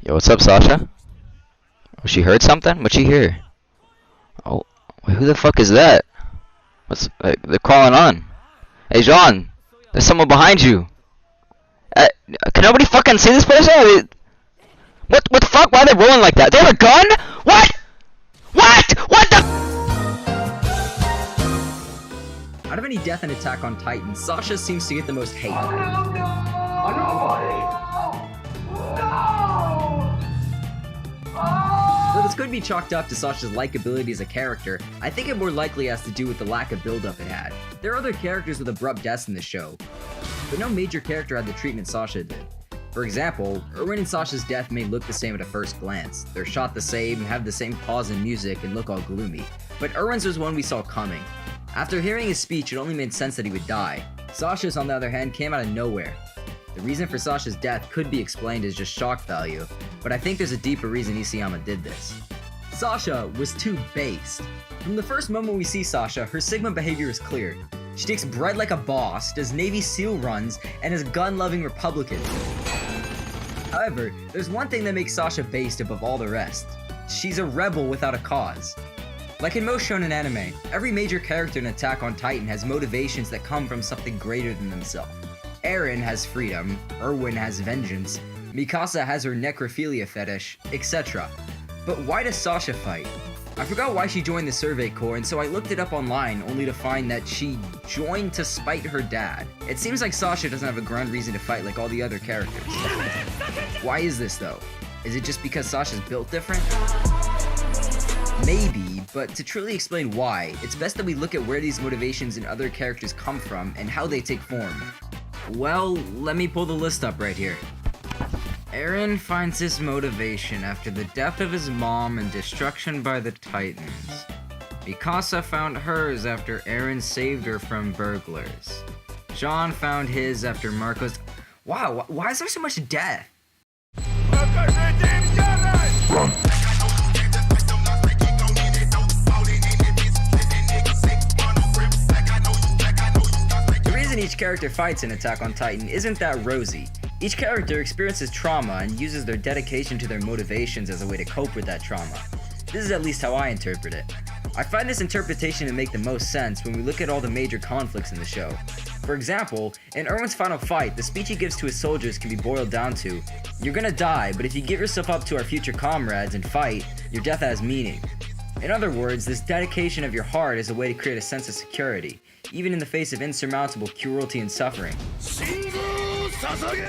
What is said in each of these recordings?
Yo, what's up, Sasha? Oh, she heard something? What'd she hear? Oh, wait, who the fuck is that? What's they're calling on? Hey, John, there's someone behind you. Uh, can nobody fucking see this person? What the fuck? Why are they rolling like that? They have a gun? What? What the? Out of any death and Attack on Titan, Sasha seems to get the most hate. Though this could be chalked up to Sasha's likability as a character, I think it more likely has to do with the lack of build-up it had. There are other characters with abrupt deaths in the show, but no major character had the treatment Sasha did. For example, Erwin and Sasha's death may look the same at a first glance. They're shot the same, have the same pause in music, and look all gloomy. But Erwin's was one we saw coming. After hearing his speech, it only made sense that he would die. Sasha's, on the other hand, came out of nowhere. The reason for Sasha's death could be explained as just shock value, but I think there's a deeper reason Isayama did this. Sasha was too based. From the first moment we see Sasha, her Sigma behavior is clear. She takes bread like a boss, does Navy SEAL runs, and is gun-loving Republican. However, there's one thing that makes Sasha based above all the rest. She's a rebel without a cause. Like in most shonen anime, every major character in Attack on Titan has motivations that come from something greater than themselves. Eren has freedom, Erwin has vengeance, Mikasa has her necrophilia fetish, etc. But why does Sasha fight? I forgot why she joined the Survey Corps, and so I looked it up online only to find that she joined to spite her dad. It seems like Sasha doesn't have a grand reason to fight like all the other characters. Why is this though? Is it just because Sasha's built different? Maybe, but to truly explain why, it's best that we look at where these motivations in other characters come from and how they take form. Well, let me pull the list up right here. Eren finds his motivation after the death of his mom and destruction by the Titans. Mikasa found hers after Eren saved her from burglars. Jean found his after Marco's... Wow, why is there so much death? The reason each character fights in Attack on Titan isn't that rosy. Each character experiences trauma and uses their dedication to their motivations as a way to cope with that trauma. This is at least how I interpret it. I find this interpretation to make the most sense when we look at all the major conflicts in the show. For example, in Erwin's final fight, the speech he gives to his soldiers can be boiled down to, "You're gonna die, but if you give yourself up to our future comrades and fight, your death has meaning." In other words, this dedication of your heart is a way to create a sense of security, even in the face of insurmountable cruelty and suffering.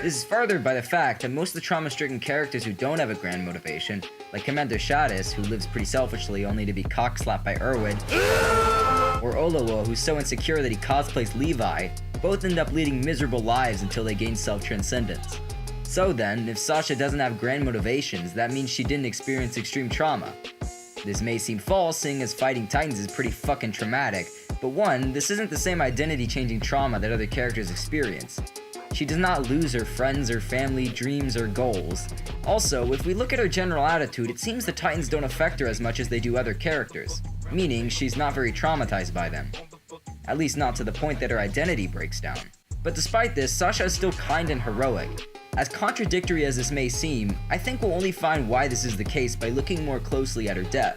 This is furthered by the fact that most of the trauma-stricken characters who don't have a grand motivation, like Commander Shadis, who lives pretty selfishly only to be cock-slapped by Erwin, or Olowo, who's so insecure that he cosplays Levi, both end up leading miserable lives until they gain self-transcendence. So then, if Sasha doesn't have grand motivations, that means she didn't experience extreme trauma. This may seem false, seeing as fighting Titans is pretty fucking traumatic, but one, this isn't the same identity-changing trauma that other characters experience. She does not lose her friends or family, dreams or goals. Also, if we look at her general attitude, it seems the Titans don't affect her as much as they do other characters, meaning she's not very traumatized by them. At least not to the point that her identity breaks down. But despite this, Sasha is still kind and heroic. As contradictory as this may seem, I think we'll only find why this is the case by looking more closely at her death.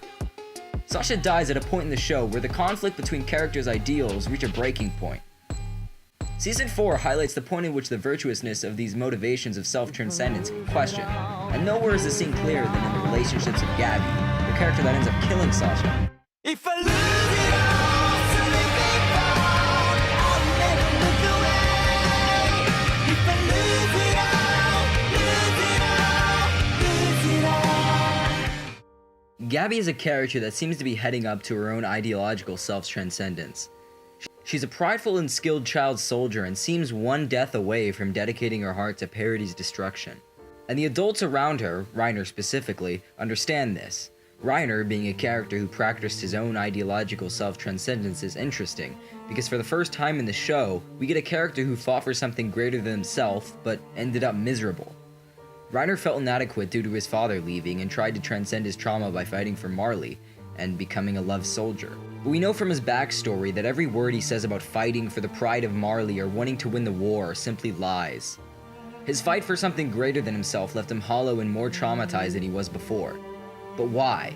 Sasha dies at a point in the show where the conflict between characters' ideals reach a breaking point. Season 4 highlights the point in which the virtuousness of these motivations of self-transcendence can be questioned, and nowhere is this seen clearer than in the relationships of Gabby, the character that ends up killing Sasha. If I lose it all, something big fall, I'll never look away. If I lose it all, lose it all, lose it all. Gabby is a character that seems to be heading up to her own ideological self-transcendence. She's a prideful and skilled child soldier and seems one death away from dedicating her heart to Parody's destruction. And the adults around her, Reiner specifically, understand this. Reiner, being a character who practiced his own ideological self-transcendence, is interesting, because for the first time in the show, we get a character who fought for something greater than himself, but ended up miserable. Reiner felt inadequate due to his father leaving and tried to transcend his trauma by fighting for Marley, and becoming a loved soldier. But we know from his backstory that every word he says about fighting for the pride of Marley or wanting to win the war are simply lies. His fight for something greater than himself left him hollow and more traumatized than he was before. But why?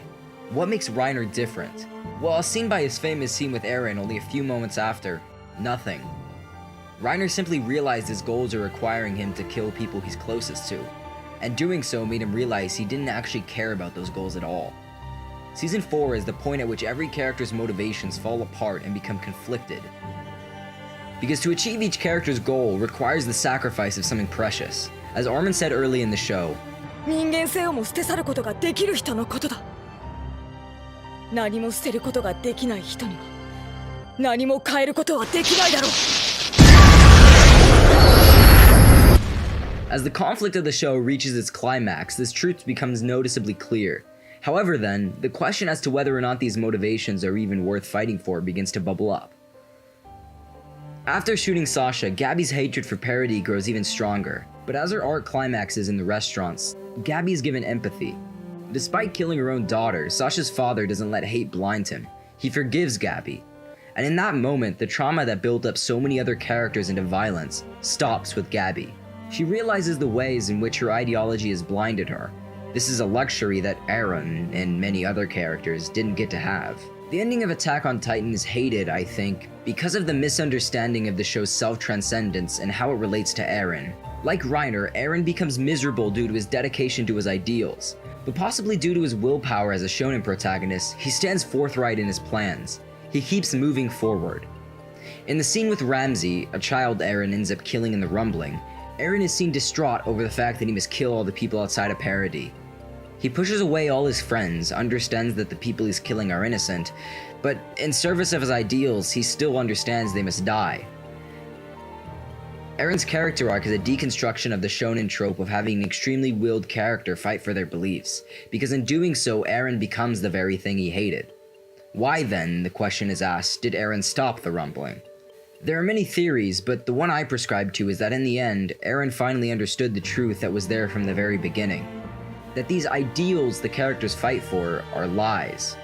What makes Reiner different? Well, as seen by his famous scene with Eren only a few moments after, nothing. Reiner simply realized his goals are requiring him to kill people he's closest to, and doing so made him realize he didn't actually care about those goals at all. Season 4 is the point at which every character's motivations fall apart and become conflicted. Because to achieve each character's goal requires the sacrifice of something precious. As Armin said early in the show, 人間性をも捨て去ることができる人のことだ。何も捨てることができない人には何も変えることはできないだろう。 as the conflict of the show reaches its climax, this truth becomes noticeably clear. However then, the question as to whether or not these motivations are even worth fighting for begins to bubble up. After shooting Sasha, Gabby's hatred for Parody grows even stronger, but as her arc climaxes in the restaurants, Gabby is given empathy. Despite killing her own daughter, Sasha's father doesn't let hate blind him. He forgives Gabby. And in that moment, the trauma that built up so many other characters into violence stops with Gabby. She realizes the ways in which her ideology has blinded her. This is a luxury that Eren and many other characters didn't get to have. The ending of Attack on Titan is hated, I think, because of the misunderstanding of the show's self-transcendence and how it relates to Eren. Like Reiner, Eren becomes miserable due to his dedication to his ideals, but possibly due to his willpower as a shonen protagonist, he stands forthright in his plans. He keeps moving forward. In the scene with Ramsey, a child Eren ends up killing in the rumbling, Eren is seen distraught over the fact that he must kill all the people outside of Parody. He pushes away all his friends, understands that the people he's killing are innocent, but in service of his ideals, he still understands they must die. Eren's character arc is a deconstruction of the shonen trope of having an extremely willed character fight for their beliefs, because in doing so, Eren becomes the very thing he hated. Why then, the question is asked, did Eren stop the rumbling? There are many theories, but the one I prescribe to is that in the end, Eren finally understood the truth that was there from the very beginning. That these ideals the characters fight for are lies.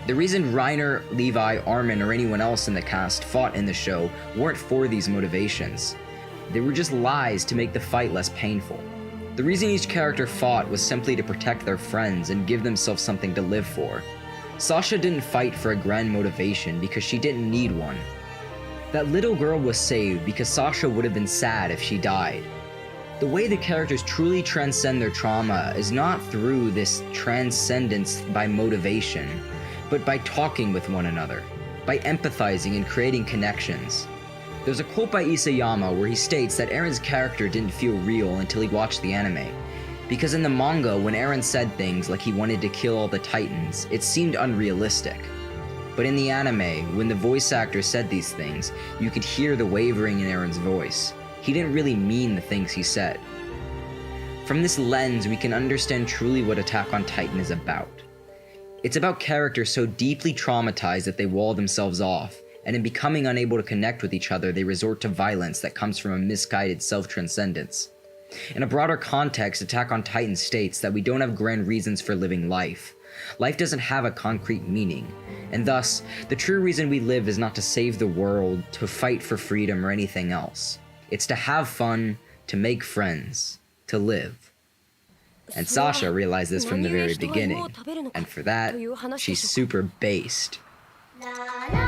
The reason Reiner, Levi, Armin, or anyone else in the cast fought in the show weren't for these motivations. They were just lies to make the fight less painful. The reason each character fought was simply to protect their friends and give themselves something to live for. Sasha didn't fight for a grand motivation because she didn't need one. That little girl was saved because Sasha would have been sad if she died. The way the characters truly transcend their trauma is not through this transcendence by motivation, but by talking with one another, by empathizing and creating connections. There's a quote by Isayama where he states that Eren's character didn't feel real until he watched the anime. Because in the manga, when Eren said things like he wanted to kill all the Titans, it seemed unrealistic. But in the anime, when the voice actor said these things, you could hear the wavering in Eren's voice. He didn't really mean the things he said. From this lens, we can understand truly what Attack on Titan is about. It's about characters so deeply traumatized that they wall themselves off, and in becoming unable to connect with each other, they resort to violence that comes from a misguided self-transcendence. In a broader context, Attack on Titan states that we don't have grand reasons for living life. Life doesn't have a concrete meaning, and thus, the true reason we live is not to save the world, to fight for freedom, or anything else. It's to have fun, to make friends, to live. And Sasha realized this from the very beginning, and for that, she's super based. La la